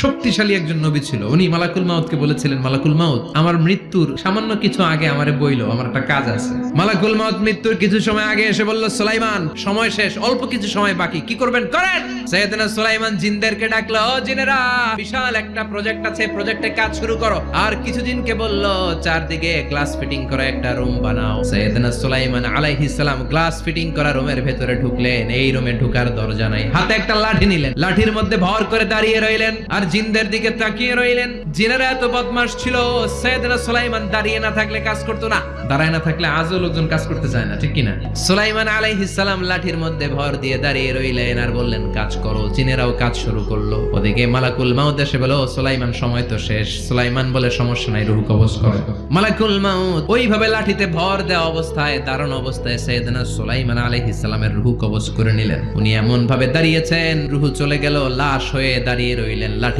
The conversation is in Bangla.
শক্তিশালী একজন নবী ছিল। উনি মালাকুল মাউতকে বলেছিলেন, মালাকুল মাউত, আমার মৃত্যুর সামান্য কিছু আগে আমারে বইলো, আমার একটা কাজ আছে। মালাকুল মাউত মৃত্যুর কিছু সময় আগে এসে বলল, সুলাইমান, সময় শেষ, অল্প কিছু সময় বাকি, কি করবেন করেন। সাইয়েদনা সুলাইমান জিনদেরকে ডাকলো, ও জিনেরা, বিশাল একটা প্রজেক্ট আছে, প্রজেক্টে কাজ শুরু করো। আর কিছুদিনকে বলল, চারদিকে গ্লাস ফিটিং করা একটা রুম বানাও। সাইয়েদনা সুলাইমান আলাইহিস সালাম গ্লাস ফিটিং করা রুমের ভেতরে ঢুকলেন। এই রুমে ঢুকার দরজা নাই, হাতে একটা লাঠি নিলেন, লাঠির মধ্যে ভর করে দাঁড়িয়ে রইলেন আর জিনদের দিকে তাকিয়ে রইলেন। জিনেরা এত বদমাশ ছিল, সাইয়েদনা সুলাইমান দাঁড়িয়ে না থাকলে কাজ করতো না, দাঁড়ায় না থাকলে আজও লোকজন কাজ করতে চায় না, ঠিক কিনা? সুলাইমান আলাইহিস সালাম লাঠির মধ্যে ভর দিয়ে দাঁড়িয়ে রইলেন আর বললেন, কাজ করো। জিনেরাও কাজ শুরু করলো। ওদিকে মালাকুল মাউত এসে বলল, সুলাইমান, সময় তো শেষ। সুলাইমান বলে, সমস্যা নাই, রূহ কবজ করো। মালাকুল মাউত ওইভাবে লাঠিতে ভর দেওয়া অবস্থায়, দাঁড়ানো অবস্থায় সাইয়েদনা সুলাইমান আলাইহিস সালামের রূহ কবজ করে নিলেন। উনি এমন ভাবে দাঁড়িয়েছেন, রূহ চলে গেল, লাশ হয়ে দাঁড়িয়ে রইলেন। লাঠি